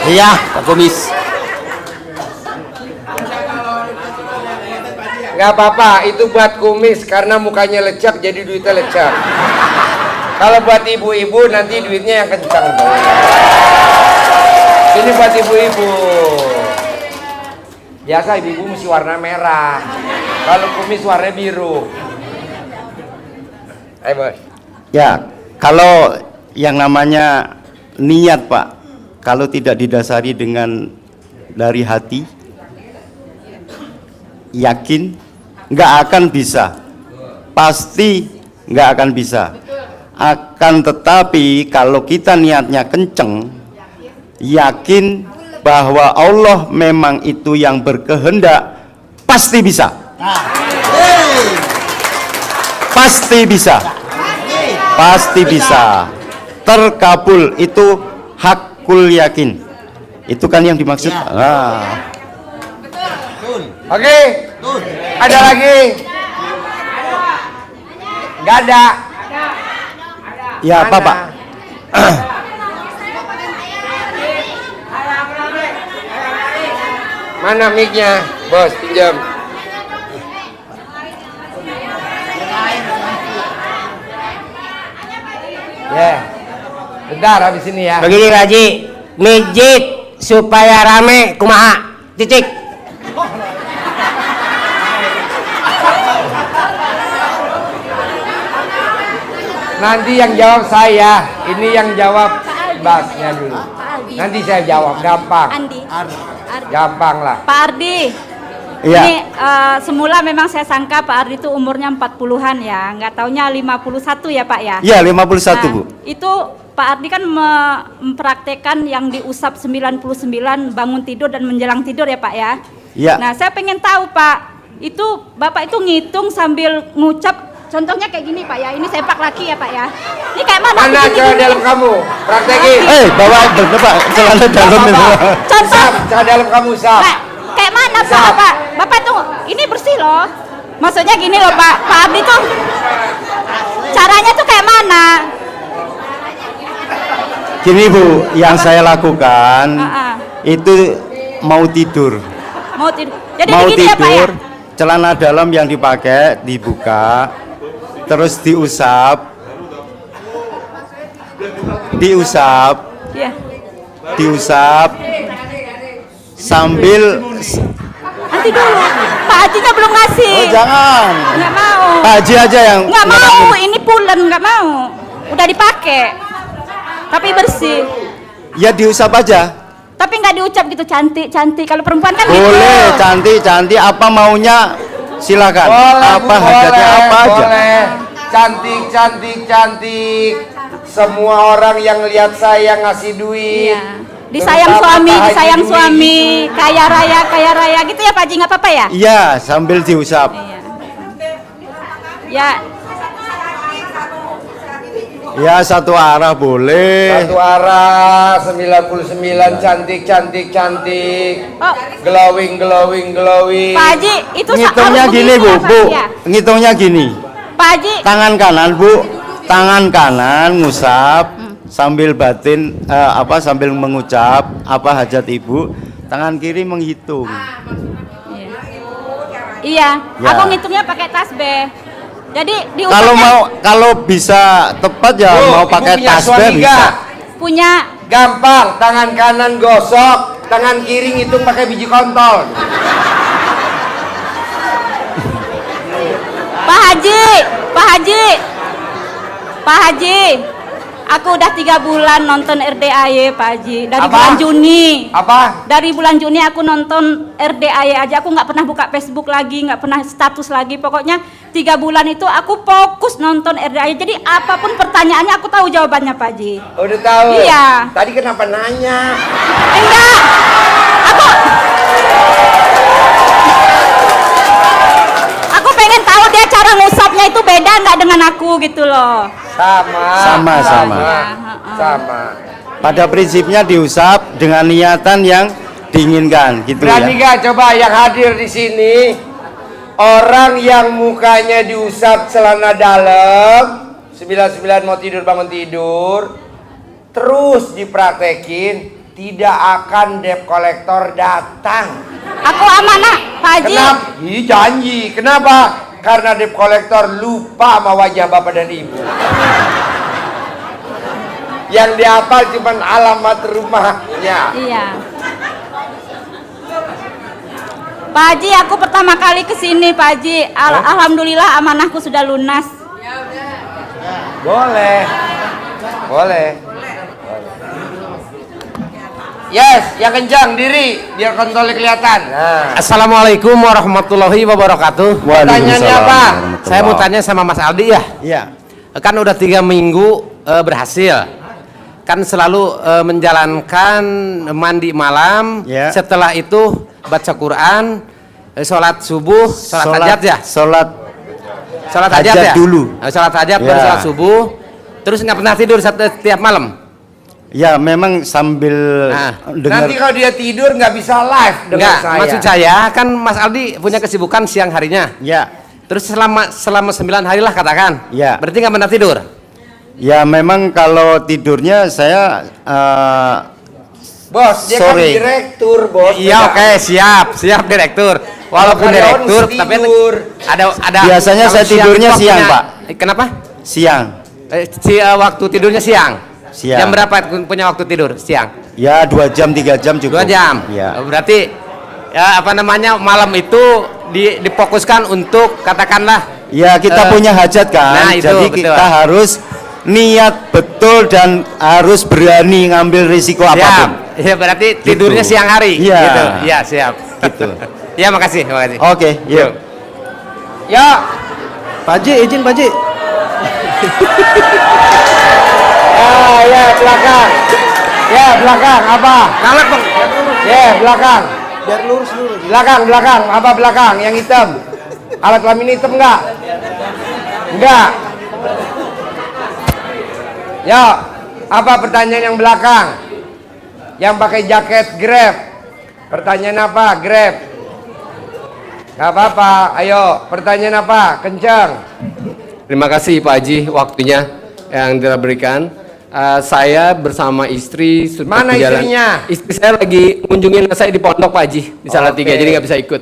Iya, Pak Kumis. Nggak apa-apa, itu buat kumis karena mukanya lecek jadi duitnya lecek. Kalau buat ibu-ibu nanti duitnya yang kencang. Ini buat ibu-ibu. Biasa ibu-ibu mesti warna merah. Kalau kumis warna biru. Ayo bos. Ya, kalau yang namanya niat Pak, kalau tidak didasari dengan dari hati, yakin, nggak akan bisa. Pasti nggak akan bisa. Akan tetapi kalau kita niatnya kenceng, yakin bahwa Allah memang itu yang berkehendak, pasti bisa. Pasti bisa. Pasti bisa. Terkabul, itu hakul yakin. Itu kan yang dimaksud. Oke. Ada lagi? Nggak ada. Ya apa Pak? Mana mic-nya? Bos, pinjam. Ya. Bentar habis ini ya. Begini Haji, mijit supaya rame kumaha? Titik. Nanti yang jawab saya, ini yang jawab Basnya dulu. Nanti saya jawab, gampang. Gampang lah. Pak Ardi. Iya. Ini semula memang saya sangka Pak Ardi itu umurnya 40-an ya, nggak taunya 51 ya Pak ya. Iya 51 Bu. Itu Pak Ardi kan mempraktekkan yang diusap 99 bangun tidur dan menjelang tidur ya Pak ya. Iya. Nah saya pengen tahu Pak, itu Bapak itu ngitung sambil ngucap. Contohnya kayak gini Pak ya, ini sepak laki ya Pak ya. Ini kayak mana? Mana celana dalam kamu? Praktekin. Bawa Bapak celana dalam itu. Contoh. Celana dalam kamu sap. Nah, kayak mana Pak? Bapak tuh ini bersih loh. Maksudnya gini loh Pak. Pak Abdi tuh caranya tuh kayak mana? Gini Bu, yang saya lakukan itu mau tidur. Mau tidur. Jadi Mau begini ya Pak ya. tidur, celana dalam yang dipakai dibuka, terus diusap, Iya. diusap sambil. Nanti dulu. Pak Hajinya belum ngasih. Oh jangan. Nggak mau. Pak Haji aja yang. Nggak mau. Ini pulen nggak mau. Udah dipakai. Tapi bersih. Ya diusap aja. Tapi nggak diucap gitu cantik. Kalau perempuan kan Boleh, gitu. cantik apa maunya silakan. Boleh, apa Bu, hajatnya boleh, apa aja. boleh. Cantik. Semua orang yang lihat saya ngasih duit. Iya. Disayang suami, kaya raya gitu ya Pak Haji, nggak apa-apa ya? Iya, sambil diusap. Iya. Ya, Ya satu arah boleh. Satu arah 99 cantik. oh Glowing. Pak Haji itu Ngitungnya harus gini begitu Bu, ya, Pak? Bu. Ya. Ngitungnya gini. Pak Haji, Tangan kanan Bu, tangan kanan ngusap sambil batin sambil mengucap apa hajat Ibu. Tangan kiri menghitung. iya, Ya. aku ngitungnya pakai tasbih. Jadi Kalau bisa tepat ya Bu, mau Ibu pakai punya tasbih suami bisa. nggak? punya Gampang, tangan kanan gosok, tangan kiri ngitung pakai biji kontol. Pak Haji, aku udah 3 bulan nonton RDAY Pak Haji dari Apa? bulan Juni. Apa? Dari bulan Juni aku nonton RDAY aja, aku nggak pernah buka Facebook lagi, nggak pernah status lagi. Pokoknya 3 bulan itu aku fokus nonton RDAY. Jadi apapun pertanyaannya aku tahu jawabannya Pak Haji. Udah tahu? Iya. Tadi kenapa nanya? Enggak, aku pengen tahu dia cara ngusapnya itu beda nggak dengan aku gitu loh. Sama. Sama. Pada prinsipnya diusap dengan niatan yang diinginkan gitu Berani ya. gak coba yang hadir di sini orang yang mukanya diusap celana dalam 99 mau tidur bangun tidur terus dipraktekin tidak akan debt collector datang. Aku amanah, Pak Haji. Kenapa? Ih, janji. Kenapa? Karena debt collector lupa sama wajah bapak dan ibu. Yang dihafal cuma alamat rumahnya. Iya. Pak Haji, aku pertama kali kesini, Pak Haji. Alhamdulillah amanahku sudah lunas. Boleh. Boleh. Yes, yang kencang diri biar kontolnya kelihatan. Nah. Assalamualaikum warahmatullahi wabarakatuh. Pertanyaannya apa? Saya mau tanya sama Mas Aldi ya. Iya. Kan udah 3 minggu berhasil. Kan selalu menjalankan mandi malam. Ya. Setelah itu baca Quran, sholat subuh, sholat hajat ya. Sholat hajat ya. dulu. Sholat hajat Ya. baru sholat subuh. Terus nggak pernah tidur setiap malam. Ya memang sambil dengar. Nanti kalau dia tidur nggak bisa live dengan Enggak, saya. maksud saya kan Mas Aldi punya kesibukan siang harinya. Ya. Terus selama 9 hari lah katakan. Ya. Berarti nggak pernah tidur. Ya memang kalau tidurnya saya Bos, dia kan Sore. direktur, bos. Iya, oke, siap direktur. Walaupun Karyawan direktur, mesti tapi tidur. ada. Biasanya kalau saya tidurnya itu siang, waktunya- Pak. Kenapa? siang. Waktu tidurnya siang. Siang. Jam berapa punya waktu tidur siang? Ya 2 jam 3 jam 2 cukup. jam. Ya. Berarti ya apa namanya malam itu difokuskan untuk katakanlah. Ya kita punya hajat kan. Nah, itu, jadi betul. kita harus niat betul dan harus berani ngambil risiko apapun. Ya berarti tidurnya siang hari. Iya. Gitu. Iya siap. Gitu. Ya makasih. Oke, yuk. Ya, Pak Haji, izin Pak Haji. ya belakang. Ya belakang apa? Kalak bang. Ya belakang. Biar lurus dulu. Belakang. Apa belakang? Yang hitam. Alat kelamin hitam enggak? Enggak. Ya, apa pertanyaan yang belakang? Yang pakai jaket Grab. Pertanyaan apa? Grab. Gak apa-apa. Ayo, pertanyaan apa? Kencang. Terima kasih Pak Haji waktunya yang diberikan. Saya bersama istri sudah Mana berjalan. istrinya? Istri saya lagi ngunjungin saya di pondok Pak Haji di Salatiga, Oke. jadi nggak bisa ikut.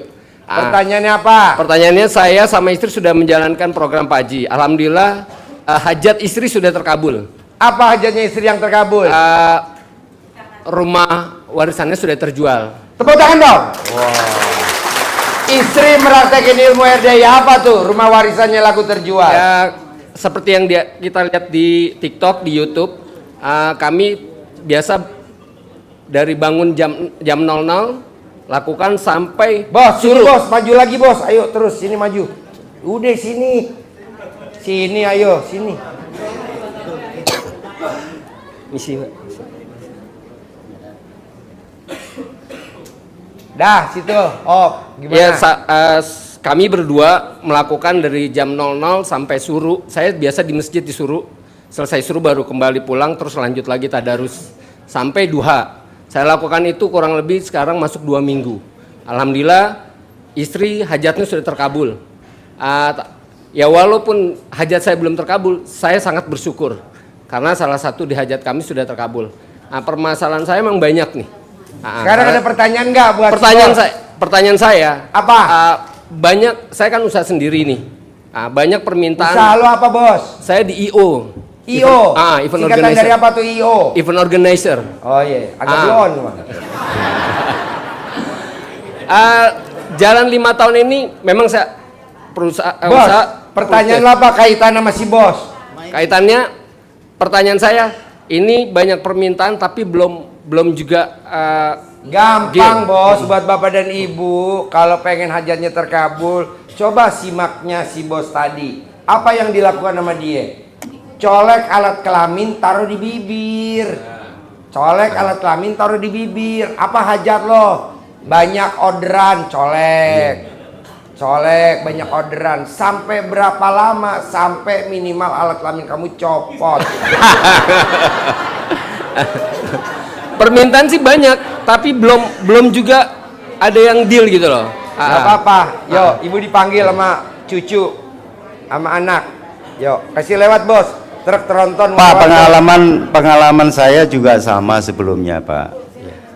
Pertanyaannya apa? Pertanyaannya saya sama istri sudah menjalankan program Pak Haji. Alhamdulillah hajat istri sudah terkabul. Apa hajatnya istri yang terkabul? Rumah warisannya sudah terjual. Tepuk tangan dong. Istri meraktekin ilmu RDA apa tuh? Rumah warisannya laku terjual. Ya, seperti yang kita lihat di TikTok, di YouTube, kami biasa dari bangun jam 00 lakukan sampai Bos, sini suruh. bos, maju lagi bos. Ayo terus sini maju. Udah sini. Sini ayo, sini. Misi, Pak. Dah, situ. Oh, gimana? Ya, kami berdua melakukan dari jam 00 sampai suruh. Saya biasa di masjid disuruh. Selesai suruh baru kembali pulang terus lanjut lagi tadarus sampai duha. Saya lakukan itu kurang lebih sekarang masuk 2 minggu. Alhamdulillah istri hajatnya sudah terkabul. Ya walaupun hajat saya belum terkabul, saya sangat bersyukur karena salah satu di hajat kami sudah terkabul. Permasalahan saya memang banyak nih. Sekarang ada pertanyaan nggak buat Pertanyaan saya Apa? banyak, saya kan usaha sendiri nih. Banyak permintaan. Usaha lo apa bos? Saya di IO. IO. Event Singkatan organizer. dari apa tuh IO? Event organizer. Oh iya, agak blon. Bang. Jalan 5 tahun ini memang saya Bos, usaha. pertanyaan lo apa kaitan sama si bos? Kaitannya, pertanyaan saya, ini banyak permintaan tapi belum juga Gampang Gil. bos, buat bapak dan ibu kalau pengen hajatnya terkabul, coba simaknya si bos tadi. Apa yang dilakukan sama dia? Colek alat kelamin taruh di bibir. Colek alat kelamin taruh di bibir. Apa hajat lo? Banyak orderan, colek. Colek banyak orderan. Sampai berapa lama? Sampai minimal alat kelamin kamu copot. permintaan sih banyak, tapi belum juga ada yang deal gitu loh. Gak apa-apa. Yo, ibu dipanggil sama cucu, sama anak. Yo, kasih lewat bos. Truk tronton. Pak, pengalaman saya juga sama sebelumnya, Pak.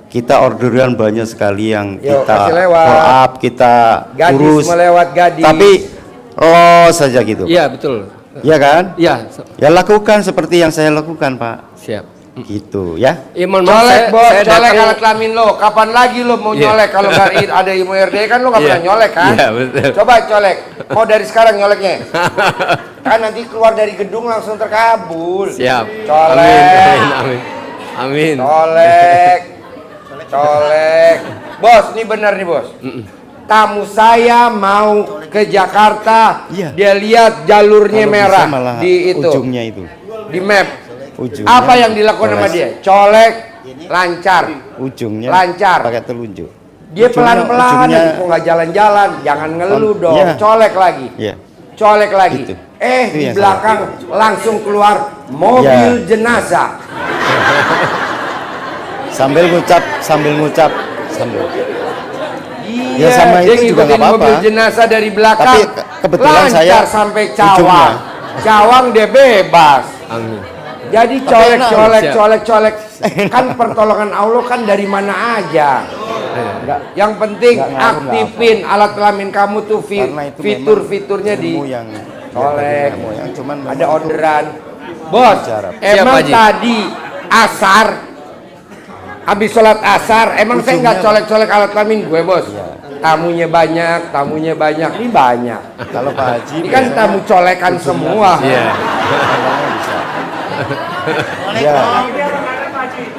kita orderan banyak sekali yang Yuk, kita kasih lewat. follow up, kita Gadis urus. melewat gadis. Tapi los saja gitu. Iya, betul. Iya kan? Iya, Ya lakukan seperti yang saya lakukan, Pak. siap. Gitu ya. Iya, mohon maaf, Colek bos, saya colek datang- alat kelamin lo. Kapan lagi lo mau Iya. nyolek kalau nggak ada ilmu RD kan lo nggak Iya. pernah nyolek kan? Iya, betul. Coba colek. Mau dari sekarang nyoleknya. Kan nanti keluar dari gedung langsung terkabul. Siap. Colek. Amin, amin. Amin. Colek. Colek. Bos, ini benar nih bos. Tamu saya mau ke Jakarta, Iya. dia lihat jalurnya Kalau merah bisa malah di itu, ujungnya itu. di map. Ujungnya Apa yang dilakukan sama coles. dia? Colek, lancar. Ujungnya Lancar. pakai telunjuk. Dia pelan-pelan, ujungnya- kok nggak jalan-jalan, jangan ngeluh dong. Iya. Colek lagi, Iya. colek lagi. Itu. Di yang belakang langsung keluar mobil jenazah. Sambil ngucap, sambil. Iya, Ya, sama dia itu juga ngikutin nggak apa-apa. mobil jenazah dari belakang. Tapi kebetulan lancar saya sampai ujungnya. Cawang. Cawang dia bebas. Amin. Jadi enak. colek. Kan pertolongan Allah kan dari mana aja. Yang penting Nggak ngaruh, aktifin alat kelamin kamu tuh Karena itu fitur-fiturnya memang di ilmu yang colek. ilmu yang cuman memang Ada itu orderan. Bos, Bicara. Siap, emang Pak Haji. tadi asar habis sholat asar, emang saya nggak Ujungnya, colek-colek alat kelamin gue bos. Iya. Tamunya banyak, ini banyak. Kalau Pak Haji Ini kan biasanya tamu colekan semua. Iya. tangannya bisa. Ya,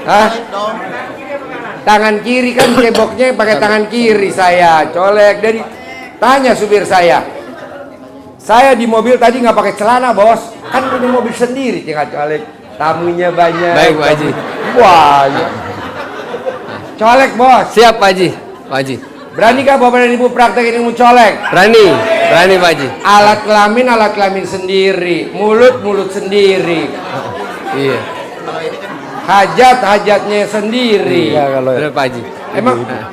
Hah? Tangan kiri kan ceboknya pakai tangan kiri saya colek dari tanya supir saya. Saya di mobil tadi nggak pakai celana bos, kan punya mobil sendiri tinggal colek. Tamunya banyak. Baik, Pak Haji. Banyak. Colek bos. Siap, Pak Haji. Pak Haji. Beranikah bapak dan ibu praktekin ilmu colek? Berani, Pak Haji. Alat kelamin sendiri, mulut sendiri, Iya. hajatnya sendiri. ya kalau Benar, Pak Haji. Emang Nah,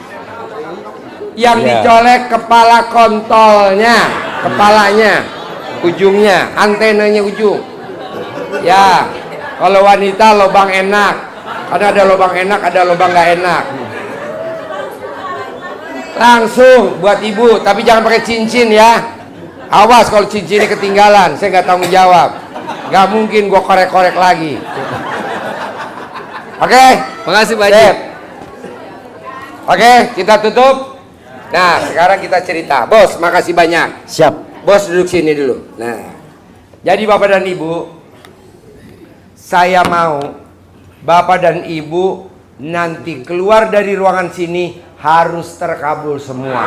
yang Iya. dicolek kepala kontolnya, kepalanya, ujungnya, antenanya ujung. Ya, kalau wanita lubang enak, ada lubang enak, ada lubang nggak enak. Langsung buat ibu, tapi jangan pakai cincin ya. Awas kalau cincinnya ketinggalan, saya nggak tanggung jawab. Nggak mungkin gua korek-korek lagi. Oke? makasih, Pak Haji. Sip. Oke, kita tutup. Nah, sekarang kita cerita. Bos, makasih banyak. siap. Bos duduk sini dulu. Nah, jadi Bapak dan Ibu, saya mau Bapak dan Ibu nanti keluar dari ruangan sini harus terkabul semua.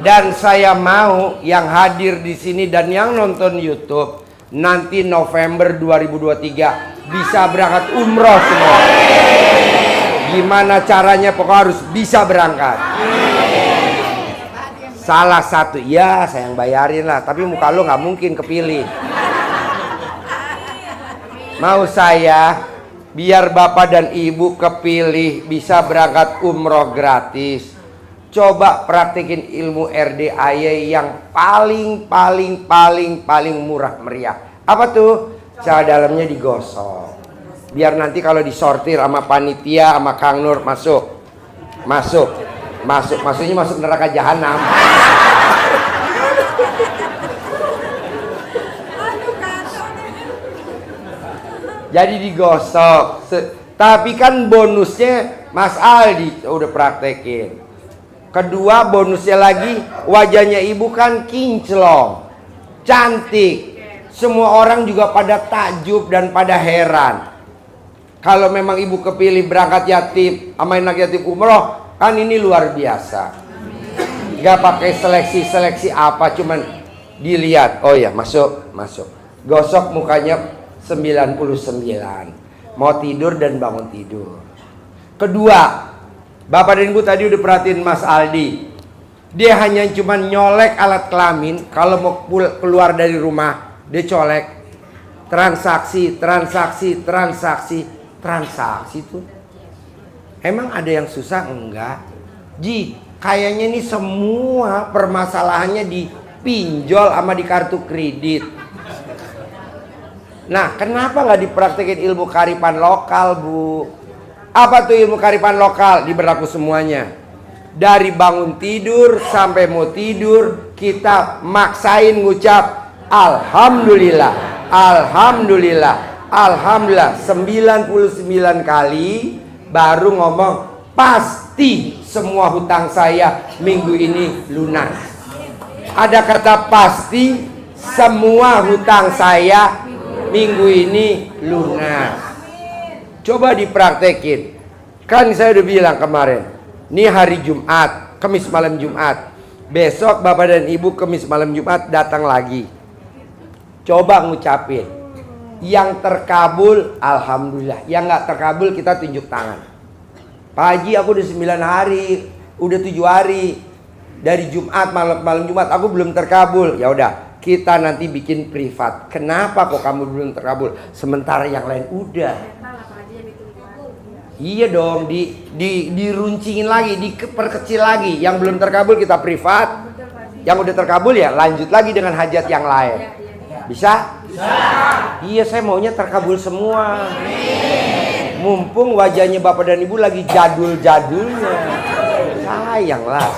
Dan saya mau yang hadir di sini dan yang nonton YouTube nanti November 2023 bisa berangkat umroh semua. Gimana caranya? Pokoknya harus bisa berangkat. Salah satu, ya saya yang bayarin lah, tapi muka lo nggak mungkin kepilih. Mau saya biar bapak dan ibu kepilih bisa berangkat umroh gratis. Coba praktekin ilmu RDAY yang paling murah meriah. Apa tuh? Cara dalamnya digosok. Biar nanti kalau disortir sama panitia sama Kang Nur masuk. Maksudnya masuk neraka jahanam. Jadi digosok. Tapi kan bonusnya Mas Aldi udah praktekin. Kedua bonusnya lagi, wajahnya ibu kan kinclong, cantik. Semua orang juga pada takjub dan pada heran. Kalau memang ibu kepilih berangkat yatim sama anak yatim umroh, kan ini luar biasa. Gak pakai seleksi apa, cuman dilihat. Oh ya, masuk. Gosok mukanya 99. Mau tidur dan bangun tidur. Kedua, Bapak dan Ibu tadi udah perhatiin Mas Aldi. Dia hanya cuman nyolek alat kelamin. Kalau mau keluar dari rumah, dia colek. Transaksi tuh. Emang ada yang susah? Enggak. Kayaknya ini semua permasalahannya di pinjol sama di kartu kredit. Nah, kenapa nggak dipraktekin ilmu kearifan lokal, Bu? Apa tuh ilmu kearifan lokal? Diberlaku semuanya. Dari bangun tidur sampai mau tidur, kita maksain ngucap Alhamdulillah, Alhamdulillah, Alhamdulillah 99 kali, baru ngomong pasti semua hutang saya minggu ini lunas. Ada kata pasti semua hutang saya minggu ini lunas. Coba dipraktekin. Kan saya udah bilang kemarin, ini hari Jumat, Kamis malam Jumat. Besok Bapak dan Ibu Kamis malam Jumat datang lagi. Coba ngucapin. Yang terkabul Alhamdulillah, yang gak terkabul kita tunjuk tangan. Pak Haji, aku udah 9 hari, udah 7 hari. Dari Jumat malam Jumat aku belum terkabul. Ya udah, kita nanti bikin privat. Kenapa kok kamu belum terkabul sementara yang lain udah? Iya dong, diruncingin lagi, diperkecil lagi. Yang belum terkabul kita privat. Yang udah terkabul ya lanjut lagi dengan hajat yang lain. Bisa? Bisa. Iya, saya maunya terkabul semua. Mumpung wajahnya Bapak dan Ibu lagi jadul-jadulnya. Sayanglah.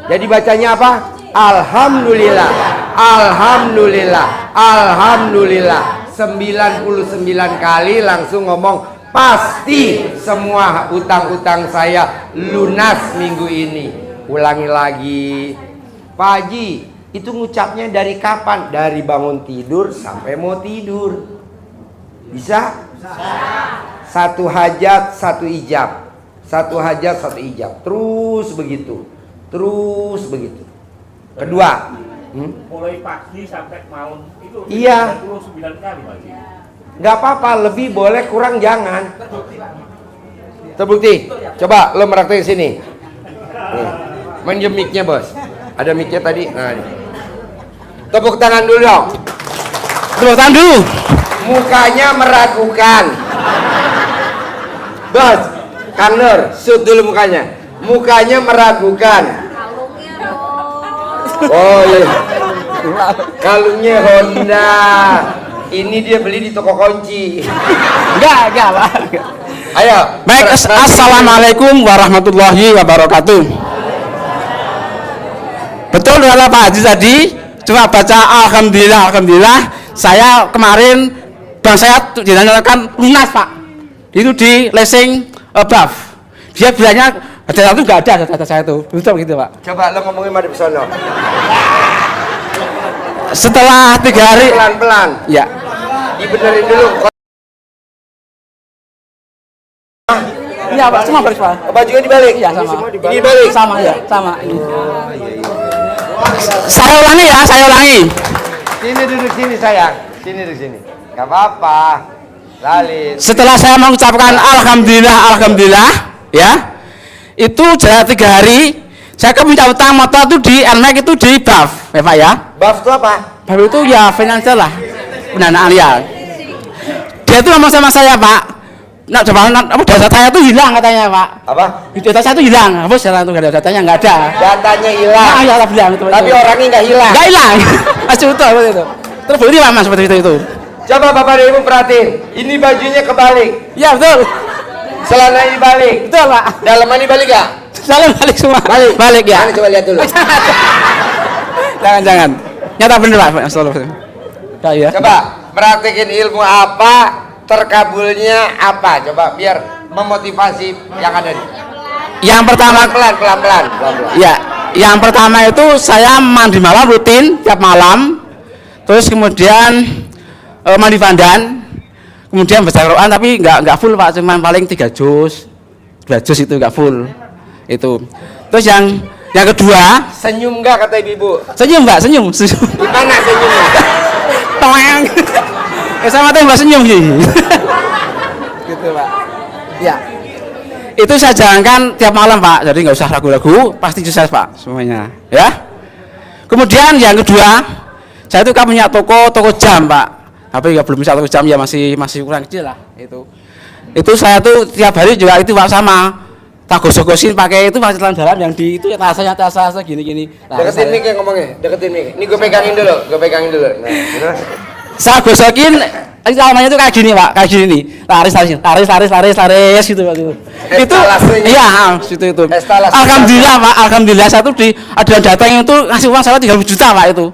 Jadi bacanya apa? Alhamdulillah, Alhamdulillah, Alhamdulillah 99 kali langsung ngomong pasti semua utang-utang saya lunas minggu ini. Ulangi lagi. Pak Haji, itu ngucapnya dari kapan? Dari bangun tidur sampai mau tidur. Bisa? Bisa. Satu hajat, satu ijab. Satu hajat, satu ijab. Terus begitu. Terus begitu. Kedua, mulai pagi sampai malam itu iya 29 kali Pak Haji. Gak apa-apa, lebih boleh, kurang jangan. Terbukti. Coba lo meraktekin sini. Nih, minjem mic-nya bos. Ada mic-nya tadi. Nah, ini. Tepuk tangan dulu dong. Tepuk tangan dulu. Mukanya meragukan. Bos, Kang Nur, shoot dulu mukanya. Mukanya meragukan. Oh iya. Kalungnya Honda. Ini dia beli di toko kunci. Enggak, Pak. Ayo. Baik, assalamualaikum warahmatullahi wabarakatuh. Betul kalau Pak Haji tadi cuma baca alhamdulillah, alhamdulillah. Saya kemarin bank saya dinyatakan lunas, Pak. Itu di leasing BAF. Dia bilangnya data itu enggak ada data saya itu. Betul gitu, Pak. Coba lo ngomongin madep sono. Setelah 3 hari Pelan-pelan. ya. Dibenerin dulu. Iya, Pak, semua baris, Pak. Bajunya dibalik. Iya, sama. Ini dibalik. Sama ya, sama. Saya ulangi ya, saya ulangi. Sini duduk sini sayang. Sini duduk sini. Gak apa-apa. Lalin. Setelah saya mengucapkan alhamdulillah, alhamdulillah, ya, itu jalan 3 hari, saya ke minta utang motor itu di NMAX itu di BAF, ya Pak ya. BAF itu apa? BAF itu ya financial lah, pendanaan ya. Dia itu ngomong sama saya, Pak, nah coba data saya itu hilang katanya, Pak. Apa? Data saya itu hilang, hapus jalan itu, datanya nggak ada. Datanya hilang. Nah, ya bilang itu. Tapi orangnya nggak hilang. Nggak hilang, masih utuh seperti itu. Terbukti Pak Mas seperti itu. Coba Bapak dan Ibu perhatiin. Ini bajunya kebalik. Ya betul. Celana dibalik. Betul Pak. Dalamannya balik gak? Salam balik semua. Balik. Balik ya. Mana coba lihat dulu. Jangan. Nyata bener Pak. Ya. Coba perhatikan ilmu apa, terkabulnya apa. Coba biar memotivasi yang ada nih. Yang pertama pelan-pelan. Ya, yang pertama itu saya mandi malam rutin tiap malam. Terus kemudian mandi pandan. Kemudian baca Quran tapi nggak full Pak, cuman paling 3 juz. 2 juz itu nggak full. Itu. Terus yang kedua, senyum nggak kata ibu? Senyum nggak? Senyum. Gimana senyumnya? Toeng. Sama tuh nggak senyum sih. Gitu Pak. Ya. Itu saya jalankan tiap malam Pak, jadi nggak usah ragu-ragu, pasti sukses Pak semuanya. Ya. Kemudian yang kedua, saya itu kan punya toko jam Pak. Tapi ya belum bisa toko jam ya masih kurang kecil lah itu. Itu saya tuh tiap hari juga itu Pak sama. Tak gosok-gosin pakai itu masih dalam yang di itu ya tasanya gini-gini. Nah, deketin mic ngomongnya, deketin mic. Ini gue pegangin dulu. Nah, Saya gosokin namanya itu kayak gini pak, kayak gini nih, laris gitu pak itu. Estalasenya. Iya, itu. Estalasi. Alhamdulillah pak, alhamdulillah saya tuh di ada datang itu ngasih uang saya 30 juta pak itu.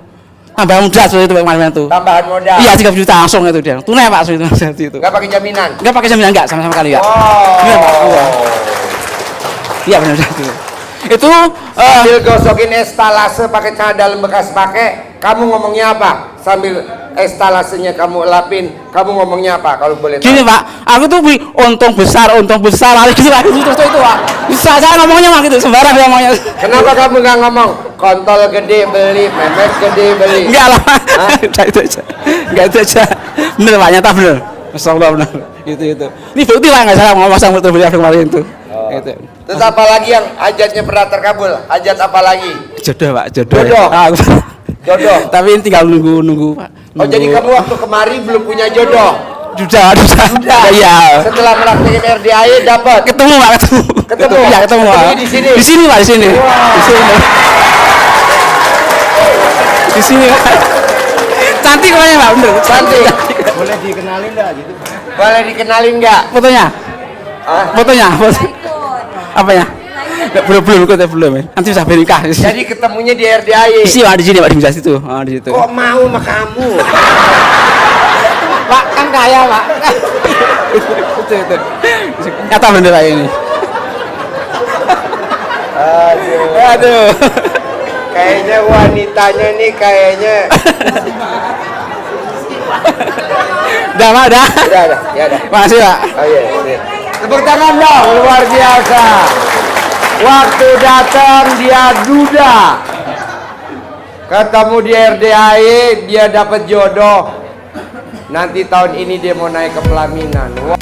Tambahan modal itu kemarin itu. Tambahan modal. Iya 30 juta langsung itu dia. Tunai pak itu. Nggak pakai jaminan. Enggak pakai jaminan enggak sama sekali enggak. Wow. Iya pak. Iya benar itu. Itu Sambil gosokin estalase pakai celana dalam bekas pakai, kamu ngomongnya apa? Sambil estalasenya kamu elapin, kamu ngomongnya apa kalau boleh tahu? gini pak, aku tuh untung besar, lari gitu pak, itu pak. Bisa saya ngomongnya mah gitu, sembarang ngomongnya. Kenapa kamu nggak ngomong kontol gede beli, memet gede beli? Enggak lah, udah itu aja, enggak itu aja. Bener pak, nyata bener. Masyaallah bener. Itu. Ini bukti lah nggak salah ngomong sama betul beliau kemarin itu. Itu. Terus apa lagi yang hajatnya pernah terkabul? Hajat apa lagi? Jodoh pak, jodoh. Jodoh. Ah, Jodoh. Tapi ini tinggal nunggu pak. Oh jadi kamu waktu kemari belum punya jodoh? Sudah. Iya. Setelah melakukan RDAE dapat? Ketemu pak, Ketemu? Iya ketemu pak. Ketemunya di sini? Di sini pak, di sini. Di sini pak. Cantik orangnya pak, bener. Cantik. Boleh dikenalin enggak gitu? Boleh dikenalin nggak? Fotonya? Hah? Fotonya? Apanya? Belum ikut ya belum ya. Nanti bisa bernikah. Jadi ketemunya di RDAE. Di sini pak, di sini pak, di sebelah situ. Oh, di situ. Kok mau sama kamu? Pak kan kaya pak. Itu. Nyata bener pak ini. Aduh. Kayaknya wanitanya nih kayaknya. Udah pak, udah. Udah, ya udah. Makasih pak. Oh iya. Tepuk tangan dong, luar biasa. Waktu datang dia duda. Ketemu di RDAE, dia dapat jodoh. Nanti tahun ini dia mau naik ke pelaminan. Wah.